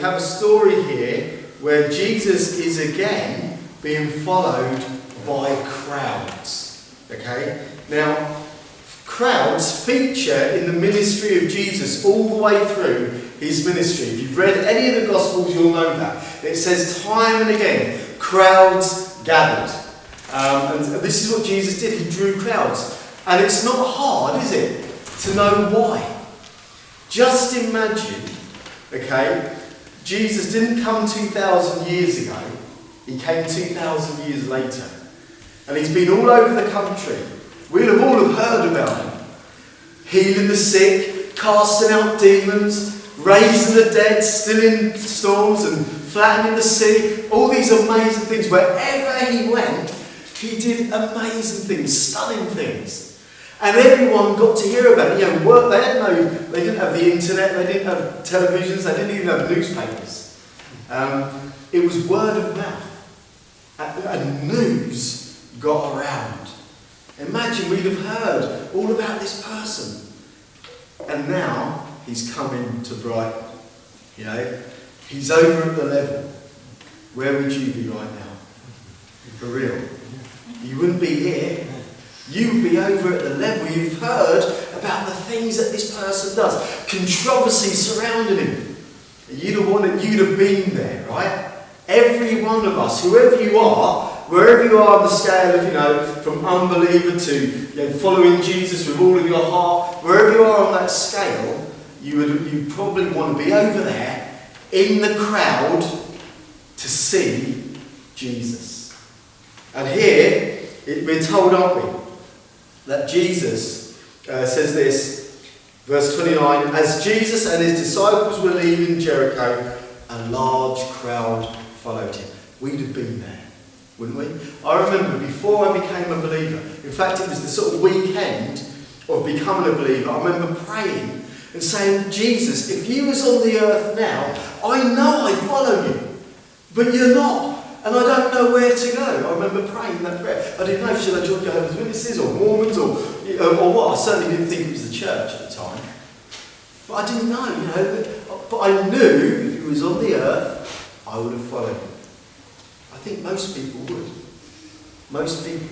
have a story here where Jesus is again being followed by crowds. Okay? Now, crowds feature in the ministry of Jesus all the way through his ministry. If you've read any of the Gospels, you'll know that. It says time and again, crowds gathered. And this is what Jesus did. He drew crowds. And it's not hard, is it, to know why? Just imagine, okay, Jesus didn't come 2,000 years ago. He came 2,000 years later. And he's been all over the country. We'll all have heard about him. Healing the sick, casting out demons, raising the dead, stilling storms and flattening the sea. All these amazing things. Wherever he went, he did amazing things, stunning things. And everyone got to hear about it. They didn't have the internet, they didn't have televisions, they didn't even have newspapers. It was word of mouth. And news got around. Imagine we'd have heard all about this person. And now he's coming to Brighton. He's over at the level. Where would you be right now? For real. You wouldn't be here. You'd be over at the level. You've heard about the things that this person does. Controversy surrounding him. You'd have been there, right? Every one of us, whoever you are, wherever you are on the scale of, from unbeliever to following Jesus with all of your heart, wherever you are on that scale, you probably want to be over there in the crowd to see Jesus. And here, we're told, aren't we, that Jesus says this, verse 29, as Jesus and his disciples were leaving Jericho, a large crowd followed him. We'd have been there, wouldn't we? I remember before I became a believer, in fact it was the sort of weekend of becoming a believer, I remember praying and saying, Jesus, if you was on the earth now, I know I'd follow you, but you're not. And I don't know where to go. I remember praying that prayer. I didn't know, should I join Jehovah's Witnesses or Mormons or what? I certainly didn't think it was the church at the time. But I didn't know, But I knew if he was on the earth, I would have followed him. I think most people would. Most people.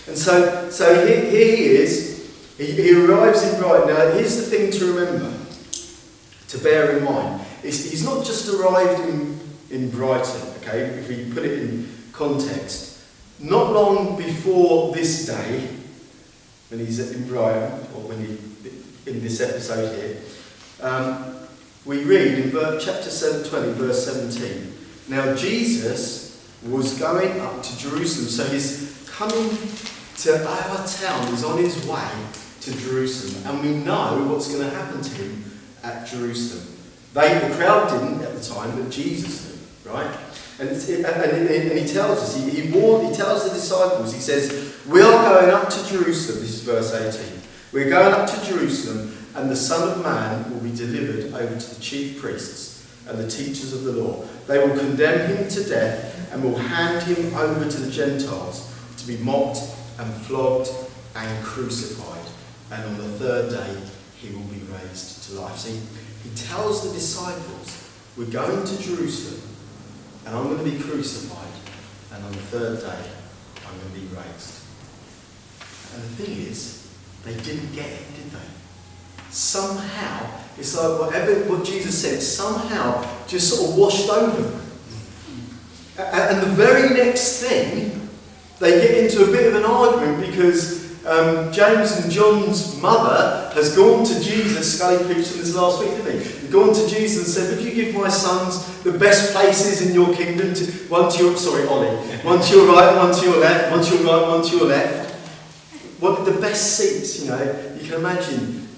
And so here he is. He arrives in Brighton. Now, here's the thing to remember, to bear in mind. He's not just arrived in Brighton, okay, if we put it in context. Not long before this day, when he's in Brighton, or when in this episode here, we read in chapter 720, verse 17. Now Jesus was going up to Jerusalem, so he's coming to our town, he's on his way to Jerusalem, and we know what's going to happen to him at Jerusalem. The crowd didn't at the time, but Jesus did, right? And he tells us, he tells the disciples, he says, we are going up to Jerusalem, this is verse 18. We're going up to Jerusalem, and the Son of Man will be delivered over to the chief priests and the teachers of the law. They will condemn him to death and will hand him over to the Gentiles to be mocked and flogged and crucified. And on the third day, he will be raised to life. See, he tells the disciples, we're going to Jerusalem, and I'm going to be crucified, and on the third day, I'm going to be raised. And the thing is, they didn't get it, did they? Somehow, it's like what Jesus said, somehow just sort of washed over them. And the very next thing, they get into a bit of an argument because James and John's mother has gone to Jesus. Scully preached on this last week, didn't he? He's gone to Jesus and said, would you give my sons the best places in your kingdom? One to your right, one to your left, one to your right, one to your left. What the best seats, you can imagine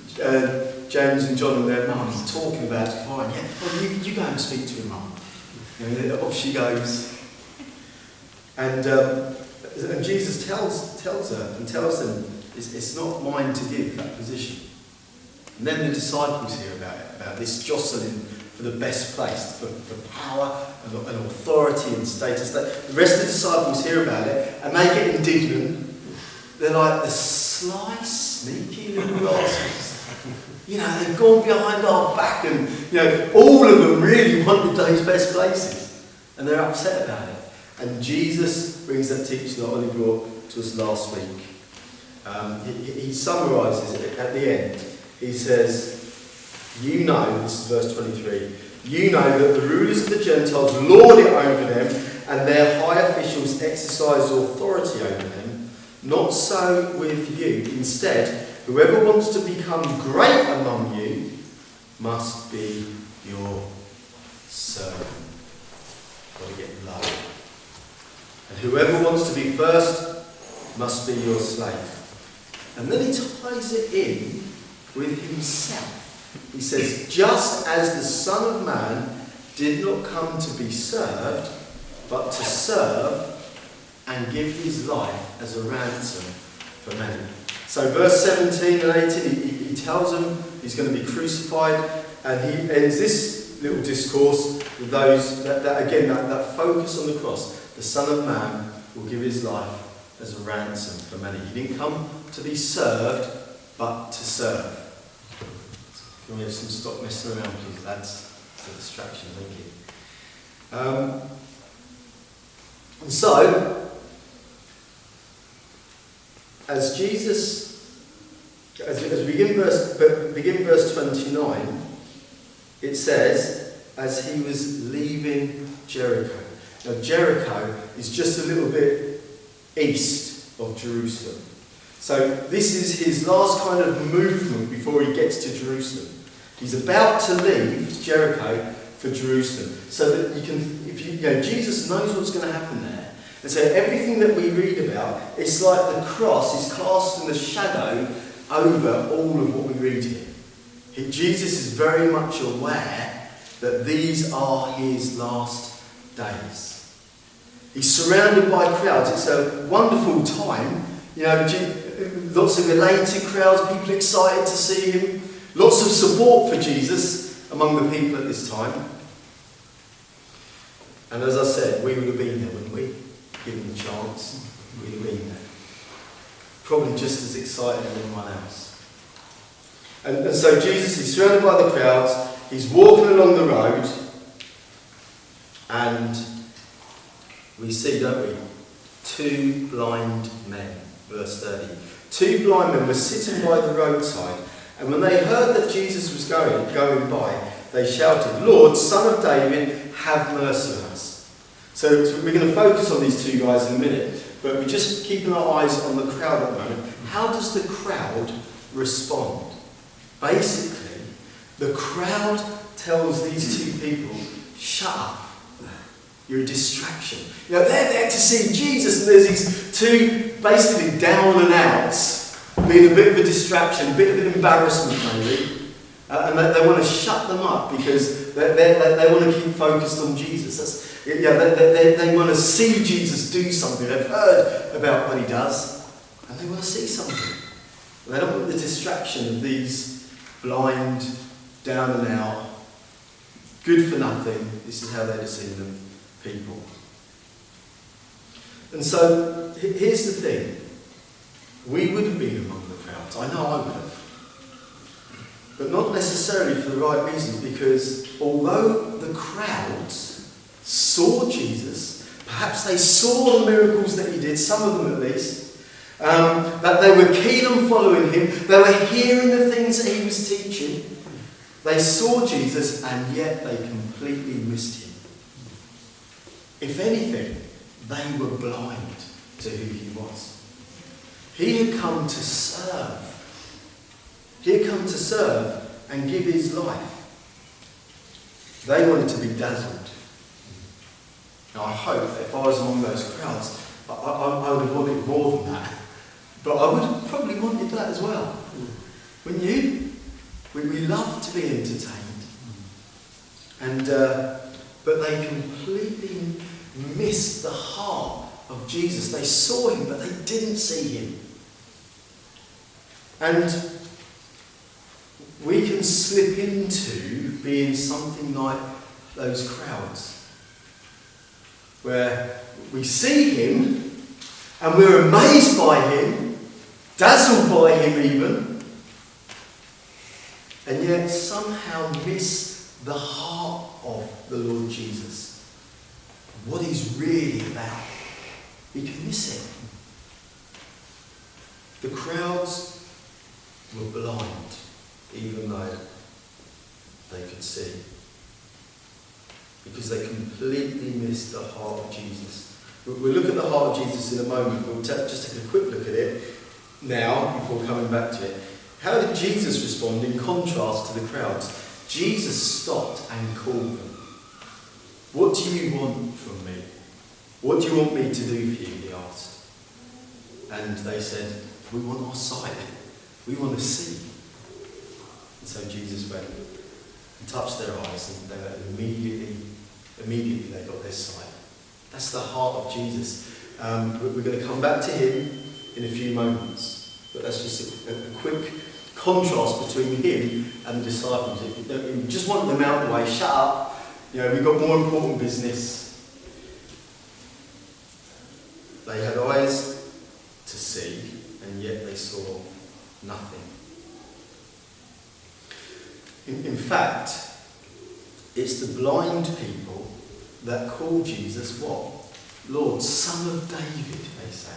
James and John and their mums talking about it. Fine, yeah, well, you go and speak to him, mum. Off she goes. And Jesus tells her and tells them, it's not mine to give that position. And then the disciples hear about this jostling for the best place, for power and authority and status. The rest of the disciples hear about it and they get indignant. They're like the sly, sneaky little rascals. they've gone behind our back and, all of them really wanted those best places. And they're upset about it. And Jesus brings that teaching that Ollie brought to us last week. He summarises it at the end. He says, this is verse 23, you know that the rulers of the Gentiles lord it over them, and their high officials exercise authority over them. Not so with you. Instead, whoever wants to become great among you must be your servant. Got to get low. And whoever wants to be first must be your slave. And then he ties it in with himself. He says, just as the Son of Man did not come to be served, but to serve and give his life as a ransom for many. So verse 17 and 18, he tells them he's going to be crucified, and he ends this little discourse with those, that focus on the cross. The Son of Man will give his life as a ransom for many. He didn't come to be served, but to serve. Can we have some stop messing around, please? That's a distraction, thank you. And so, as we begin verse 29, it says, as he was leaving Jericho. Now Jericho is just a little bit east of Jerusalem. So this is his last kind of movement before he gets to Jerusalem. He's about to leave Jericho for Jerusalem. So that Jesus knows what's going to happen there. And so everything that we read about, it's like the cross is casting a shadow over all of what we read here. Jesus is very much aware that these are his last days. He's surrounded by crowds. It's a wonderful time. Lots of elated crowds, people excited to see him. Lots of support for Jesus among the people at this time. And as I said, we would have been there, wouldn't we? Given the chance, we'd have been there. Probably just as excited as anyone else. And so Jesus is surrounded by the crowds. He's walking along the road. And we see, don't we, two blind men. Verse 30. Two blind men were sitting by the roadside. And when they heard that Jesus was going by, they shouted, Lord, Son of David, have mercy on us. So we're going to focus on these two guys in a minute, but we're just keeping our eyes on the crowd at the moment. How does the crowd respond? Basically, the crowd tells these two people, shut up. You're a distraction. They're there to see Jesus, and there's these two basically down and outs, being a bit of a distraction, a bit of an embarrassment maybe, and they want to shut them up because they want to keep focused on Jesus. They want to see Jesus do something. They've heard about what he does, and they want to see something. And they don't want the distraction of these blind, down and out, good for nothing. This is how they deceive them. People. And so, here's the thing. We would have been among the crowds. I know I would have. But not necessarily for the right reasons, because although the crowds saw Jesus, perhaps they saw the miracles that he did, some of them at least, that they were keen on following him, they were hearing the things that he was teaching, they saw Jesus and yet they completely missed him. If anything, they were blind to who he was. He had come to serve. He had come to serve and give his life. They wanted to be dazzled. Now I hope that if I was among those crowds, I would have wanted more than that. But I would have probably wanted that as well. Wouldn't you? We love to be entertained. And but they completely missed the heart of Jesus. They saw him, but they didn't see him. And we can slip into being something like those crowds, where we see him, and we're amazed by him, dazzled by him even, and yet somehow miss the heart of the Lord Jesus. What he's really about. We can miss it. The crowds were blind, even though they could see. Because they completely missed the heart of Jesus. We'll look at the heart of Jesus in a moment. We'll just take a quick look at it now before coming back to it. How did Jesus respond in contrast to the crowds? Jesus stopped and called them. What do you want from me? What do you want me to do for you? He asked. And they said, we want our sight. We want to see. And so Jesus went and touched their eyes, and they immediately they got their sight. That's the heart of Jesus. We're going to come back to him in a few moments, but that's just a quick contrast between him and the disciples. He just wanted them out of the way. Shut up. We've got more important business. They had eyes to see, and yet they saw nothing. In fact, it's the blind people that call Jesus what? Lord, Son of David, they say.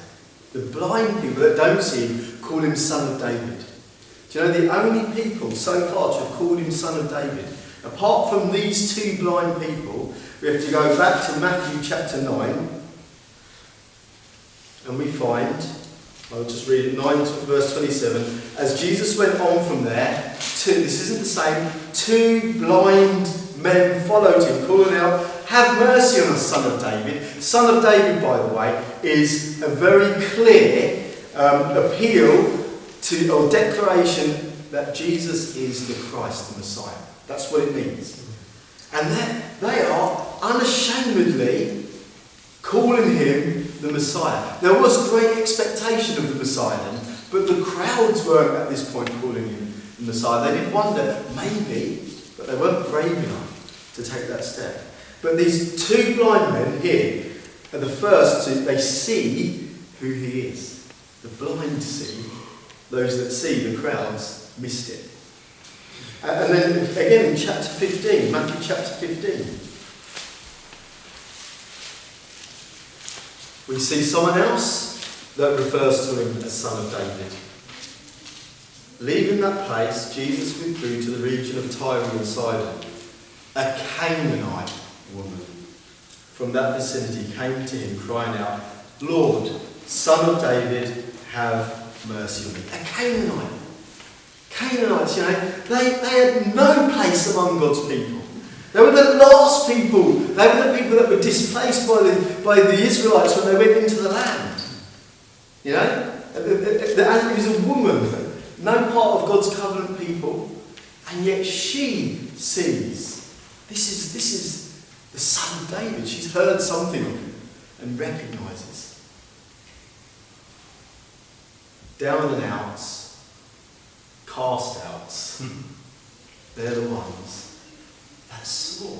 The blind people that don't see him call him Son of David. Do you know the only people so far to have called him Son of David, apart from these two blind people, we have to go back to Matthew chapter 9, and we find, I'll just read it, 9 verse 27, as Jesus went on from there, this isn't the same, two blind men followed him, calling out, have mercy on us, Son of David. Son of David, by the way, is a very clear appeal to, or declaration that Jesus is the Christ, the Messiah. That's what it means. And they are unashamedly calling him the Messiah. There was great expectation of the Messiah then, but the crowds weren't at this point calling him the Messiah. They did wonder, maybe, but they weren't brave enough to take that step. But these two blind men here are the first to, they see who he is. The blind see, those that see, the crowds, missed it. And then again in chapter 15, Matthew chapter 15, we see someone else that refers to him as Son of David. Leaving that place, Jesus withdrew to the region of Tyre and Sidon. A Canaanite woman from that vicinity came to him crying out, Lord, Son of David, have mercy on me. A Canaanite. Canaanites, they had no place among God's people. They were the last people. They were the people that were displaced by the Israelites when they went into the land. It was a woman, no part of God's covenant people, and yet she sees, this is the Son of David. She's heard something of him and recognises. Down and outs, cast outs, they're the ones that saw.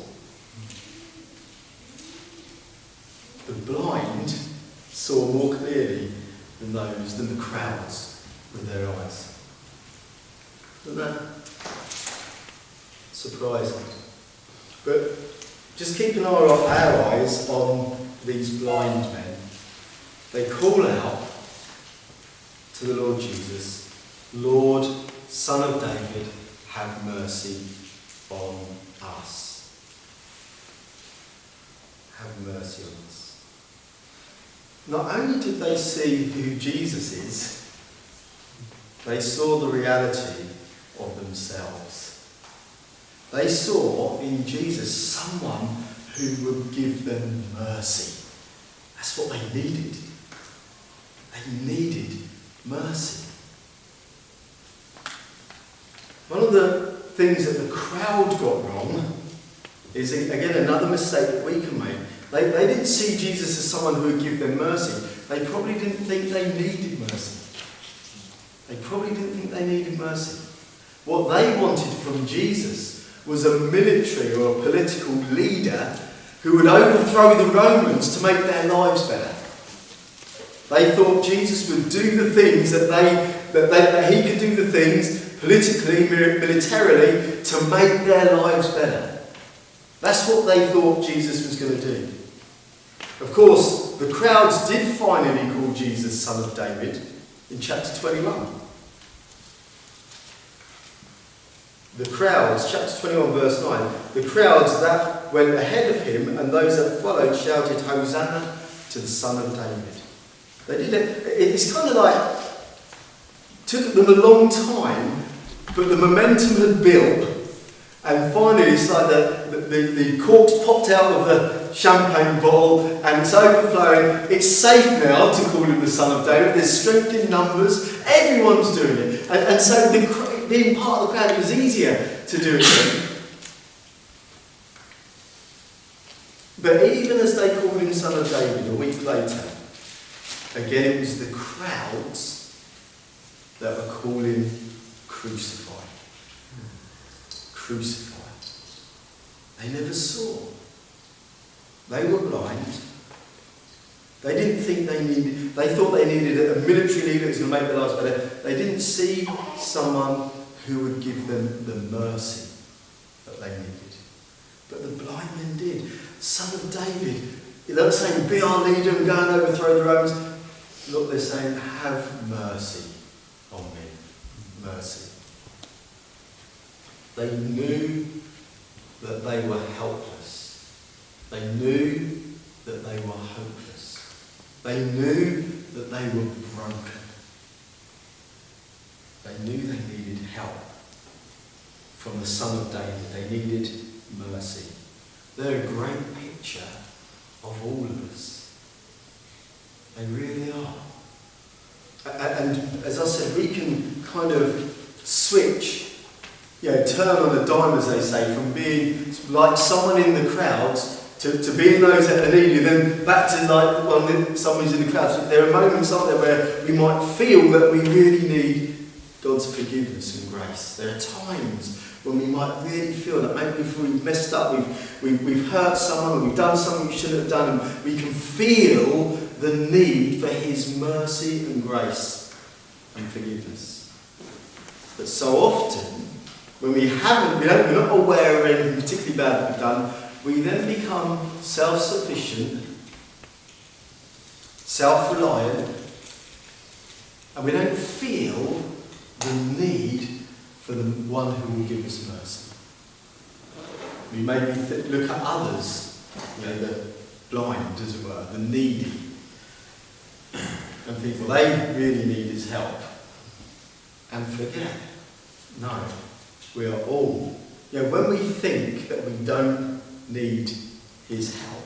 The blind saw more clearly than the crowds with their eyes. Isn't that surprising? But just keeping our eyes on these blind men, they call out to the Lord Jesus, Lord, Son of David, have mercy on us. Have mercy on us. Not only did they see who Jesus is, they saw the reality of themselves. They saw in Jesus someone who would give them mercy. That's what they needed. They needed mercy. One of the things that the crowd got wrong is, again, another mistake that we can make. They didn't see Jesus as someone who would give them mercy. They probably didn't think they needed mercy. They probably didn't think they needed mercy. What they wanted from Jesus was a military or a political leader who would overthrow the Romans to make their lives better. They thought Jesus would do the things that he could do the things, politically, militarily, to make their lives better. That's what they thought Jesus was going to do. Of course, the crowds did finally call Jesus Son of David in chapter 21. The crowds, chapter 21 verse 9, the crowds that went ahead of him and those that followed shouted, Hosanna to the Son of David. They did it. It's kind of like, took them a long time, but the momentum had built, and finally it's like the corks popped out of the champagne bottle and it's overflowing. It's safe now to call him the Son of David. There's strength in numbers. Everyone's doing it. And so being part of the crowd, it was easier to do it then. But even as they called him Son of David a week later, again it was the crowds that were calling crucify. Crucify. They never saw. They were blind. They didn't think they thought they needed a military leader who's going to make their lives better. They didn't see someone who would give them the mercy that they needed. But the blind men did. Son of David. They're not saying, be our leader and go and overthrow the Romans. Look, they're saying, have mercy on me. Mercy. They knew that they were helpless. They knew that they were hopeless. They knew that they were broken. They knew they needed help from the Son of David. They needed mercy. They're a great picture of all of us. They really are. And as I said, we can kind of switch, turn on a dime, as they say, from being like someone in the crowds to being those that are needy, then back to like someone who's in the crowds. There are moments, aren't there, where we might feel that we really need God's forgiveness and grace. There are times when we might really feel that maybe we've messed up, we've hurt someone, or we've done something we shouldn't have done, and we can feel the need for his mercy and grace and forgiveness. But so often, when we're not aware of anything particularly bad that we've done, we then become self-sufficient, self-reliant, and we don't feel the need for the one who will give us mercy. We maybe look at others, the blind, as it were, the needy, and think, well, they really need his help. And forget, no, we are all. When we think that we don't need his help,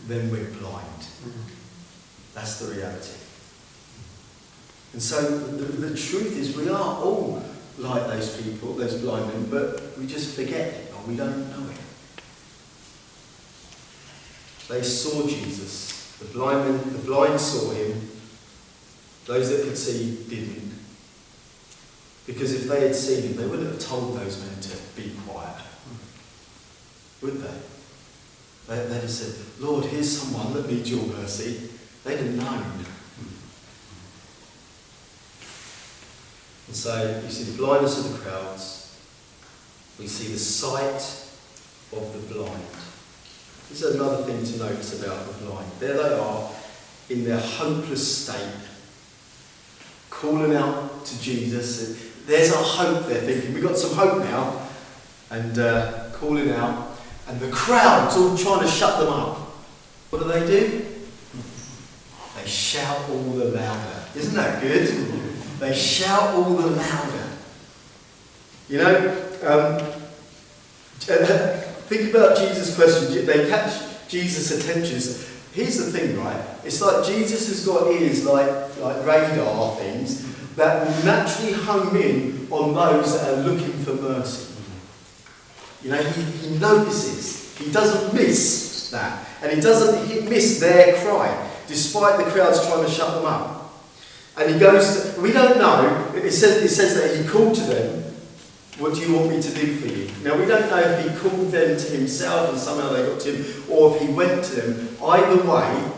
then we're blind. That's the reality. And so the truth is, we are all like those people, those blind men, but we just forget it, or we don't know it. They saw Jesus. The blind saw him. Those that could see didn't. Because if they had seen him, they wouldn't have told those men to be quiet. Would they? They'd have said, Lord, here's someone that needs your mercy. They'd have known. And so you see the blindness of the crowds. We see the sight of the blind. This is another thing to notice about the blind. There they are in their hopeless state, calling out to Jesus. There's our hope, they're thinking. We've got some hope now. And calling out. And the crowd's all trying to shut them up. What do? They shout all the louder. Isn't that good? They shout all the louder. Think about Jesus' question. They catch Jesus' attention. Here's the thing, right? It's like Jesus has got ears like radar things that will naturally home in on those that are looking for mercy. He notices. He doesn't miss that. And he doesn't miss their cry, despite the crowds trying to shut them up. And he goes to, we don't know, it says that he called to them, what do you want me to do for you? Now we don't know if he called them to himself and somehow they got to him, or if he went to them. Either way,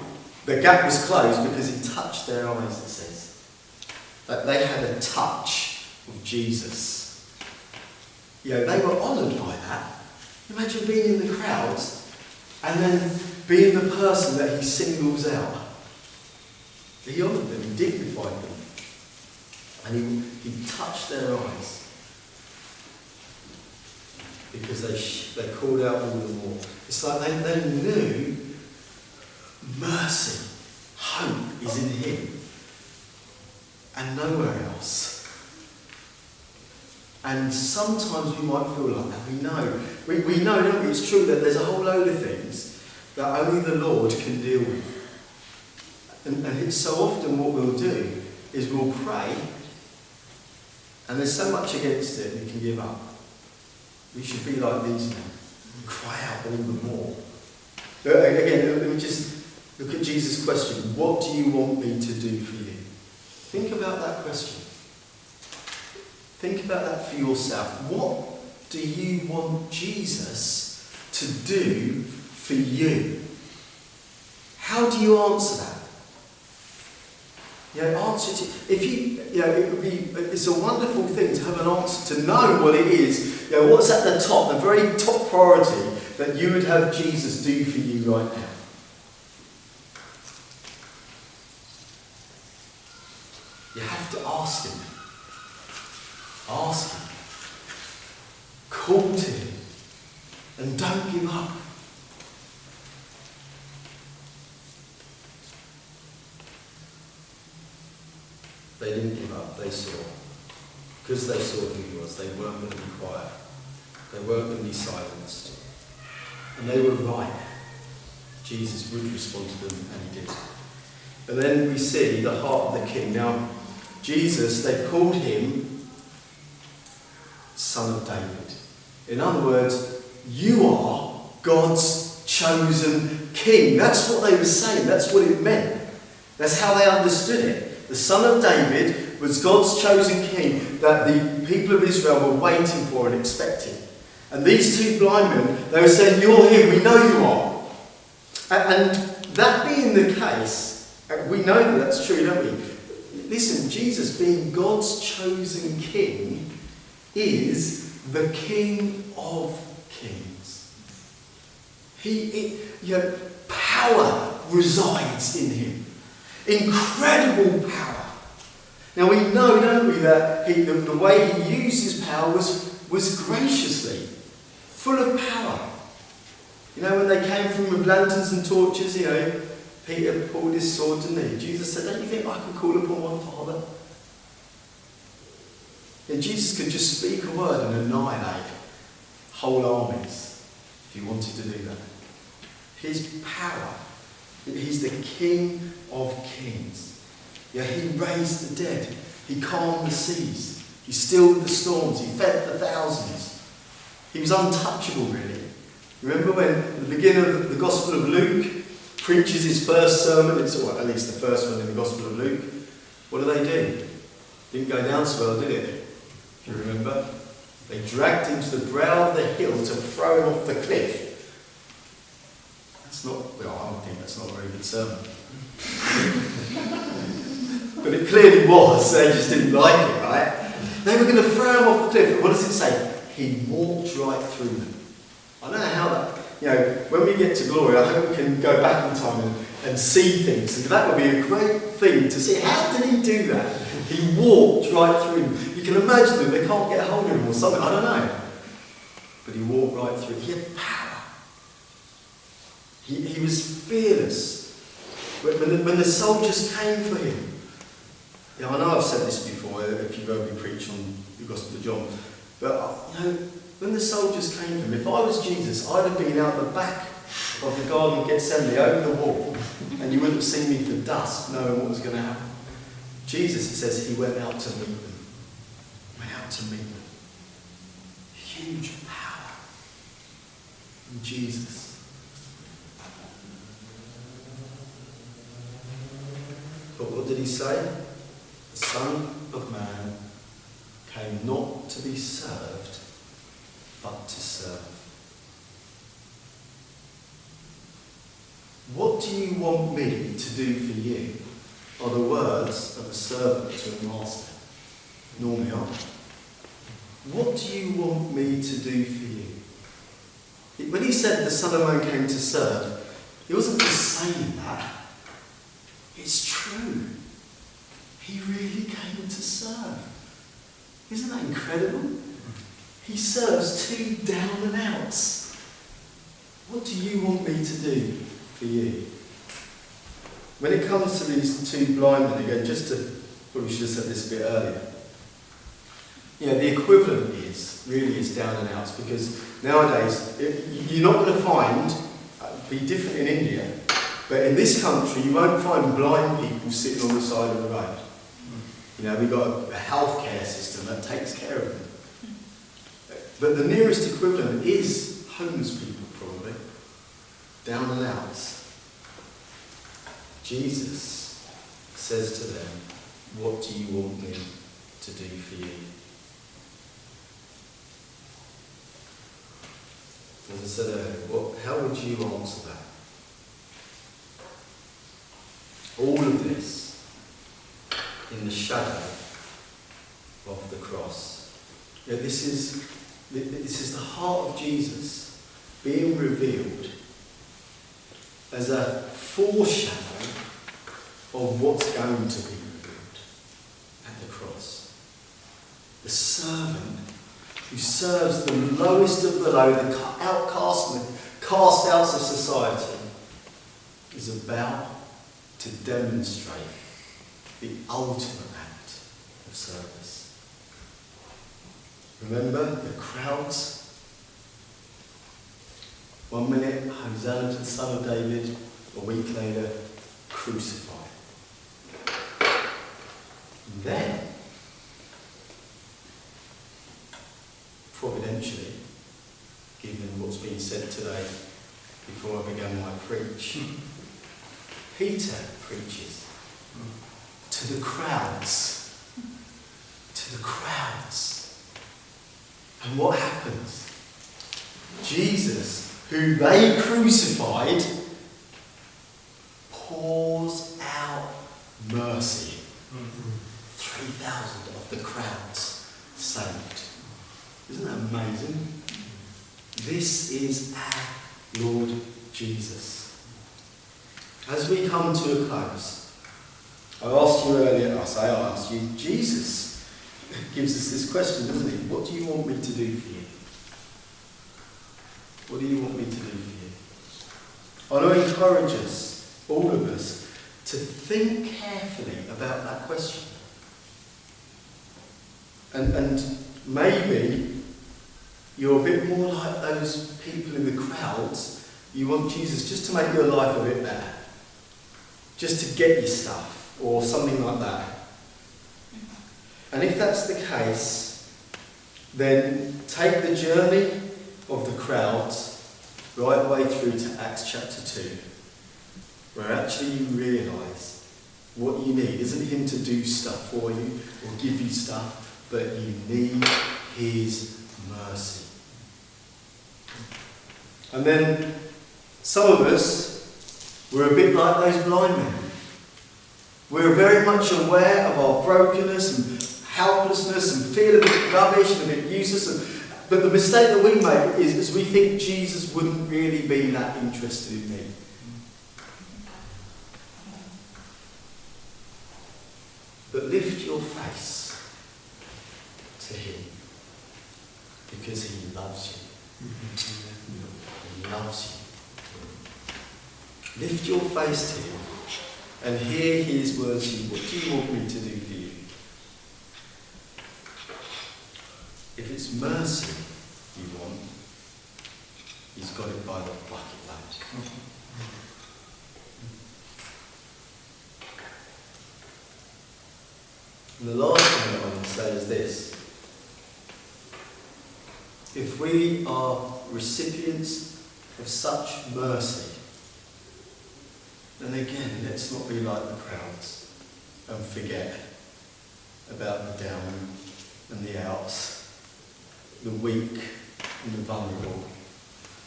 the gap was closed because he touched their eyes, it says. That they had a touch of Jesus. They were honoured by that. Imagine being in the crowds and then being the person that he singles out. He honoured them, he dignified them, and he touched their eyes because they called out all the more. It's like they knew mercy, hope is in him and nowhere else. And sometimes we might feel like that. We know, don't we? It's true that there's a whole load of things that only the Lord can deal with. And it's so often what we'll do is we'll pray, and there's so much against it we can give up. We should be like these men and cry out all the more. Again, let me just look at Jesus' question. What do you want me to do for you? Think about that question. Think about that for yourself. What do you want Jesus to do for you? How do you answer that? Answer to, if you, it's a wonderful thing to have an answer, to know what it is. What's at the top, the very top priority that you would have Jesus do for you right now. You have to ask him. Ask him. Call to him. And don't give up. They didn't give up, they saw. Because they saw who he was, they weren't going to be quiet. They weren't going to be silenced. And they were right. Jesus would respond to them, and he did. And then we see the heart of the king. Now, Jesus, they called him Son of David. In other words, you are God's chosen king. That's what they were saying. That's what it meant. That's how they understood it. The Son of David was God's chosen king that the people of Israel were waiting for and expecting. And these two blind men, they were saying, you're him, we know you are. And that being the case, we know that that's true, don't we? Listen, Jesus being God's chosen king is the King of Kings. Power resides in him. Incredible power. Now we know, don't we, that the way he used his power was graciously, full of power. When they came from with lanterns and torches, Peter pulled his sword, didn't he? Jesus said, don't you think I could call upon my Father? And Jesus could just speak a word and annihilate whole armies if he wanted to do that. His power. He's the King of Kings. He raised the dead. He calmed the seas. He stilled the storms. He fed the thousands. He was untouchable, really. Remember when at the beginning of the Gospel of Luke preaches his first sermon, at least the first one in the Gospel of Luke, what do? Didn't go down so well, did it? If you remember. They dragged him to the brow of the hill to throw him off the cliff. I don't think that's not a very good sermon. But it clearly was. They just didn't like it, right? They were going to throw him off the cliff. What does it say? He walked right through them. I don't know how that, when we get to glory, I hope we can go back in time and see things. And that would be a great thing to see. How did he do that? He walked right through them. You can imagine them. They can't get hold of him or something. I don't know. But he walked right through. He had power. He was fearless. When the soldiers came for him. I know I've said this before, if you've heard me preach on the Gospel of John. But, when the soldiers came for him, if I was Jesus, I'd have been out the back of the Garden of Gethsemane, over the wall, and you wouldn't have seen me for dust, knowing what was going to happen. Jesus, it says, he went out to meet them. Went out to meet them. Huge power in Jesus. But what did he say? The Son of Man came not to be served, but to serve. What do you want me to do for you? Are the words of a servant to a master. Normally aren't. what do you want me to do for you? When he said the Son of Man came to serve, he wasn't just saying that. It's true. He really came to serve. Isn't that incredible? He serves two down and outs. What do you want me to do for you? When it comes to these two blind men, again, probably should have said this a bit earlier. The equivalent is down and outs, because nowadays you're not going to find, be different in India, but in this country you won't find blind people sitting on the side of the road. We've got a healthcare system that takes care of them. But the nearest equivalent is homeless people, probably. Down and outs. Jesus says to them, what do you want me to do for you? As I said earlier, how would you answer that? All of this in the shadow of the cross. This is the heart of Jesus being revealed as a foreshadow of what's going to be revealed at the cross. The servant who serves the lowest of the low, the outcast and the cast outs of society, is about to demonstrate the ultimate act of service. Remember the crowds? 1 minute, Hosanna to the Son of David, a week later, crucified. And then, providentially, given what's been said today before I began my preach, Peter preaches to the crowds. To the crowds. And what happens? Jesus, who they crucified, pours out mercy. 3,000 of the crowds saved. Isn't that amazing? This is our Lord Jesus. As we come to a close, I asked you earlier, I asked you, Jesus gives us this question, doesn't he? What do you want me to do for you? What do you want me to do for you? I want to encourage us, all of us, to think carefully about that question. And maybe you're a bit more like those people in the crowds. You want Jesus just to make your life a bit better. Just to get you stuff, or something like that. And if that's the case, then take the journey of the crowds right the way through to Acts chapter 2, where actually you realise what you need isn't him to do stuff for you or give you stuff, but you need his mercy. And then some of us, we're a bit like those blind men. We're very much aware of our brokenness and helplessness and feel a bit rubbish and a bit useless. But the mistake that we make is we think Jesus wouldn't really be that interested in me. But lift your face to him, because he loves you. He loves you. Lift your face to him and hear his words to you. What do you want me to do for you? If it's mercy you want, he's got it by the bucket load. And the last thing that I want to say is this. If we are recipients of such mercy, then again, let's not be like the crowds and forget about the down and the outs, the weak and the vulnerable.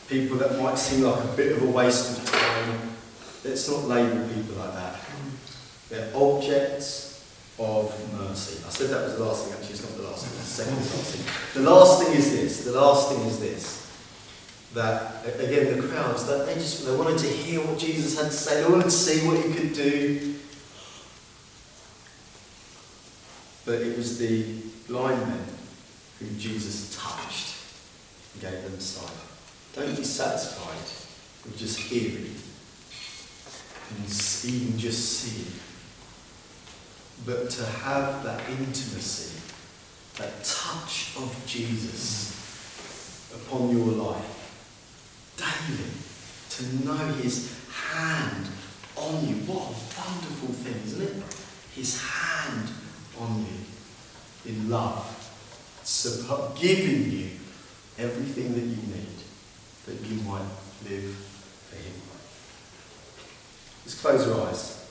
People that might seem like a bit of a waste of time. Let's not labour people like that. They're objects of mercy. I said that was the last thing, actually it's not the last thing, it's the second last thing. The last thing is this. That, again, the crowds, that they wanted to hear what Jesus had to say, they wanted to see what he could do. But it was the blind men who Jesus touched and gave them sight. Don't be satisfied with just hearing and even just seeing, but to have that intimacy, that touch of Jesus upon your life daily, to know his hand on you. What a wonderful thing, isn't it? His hand on you in love, giving you everything that you need, that you might live for him. Let's close our eyes.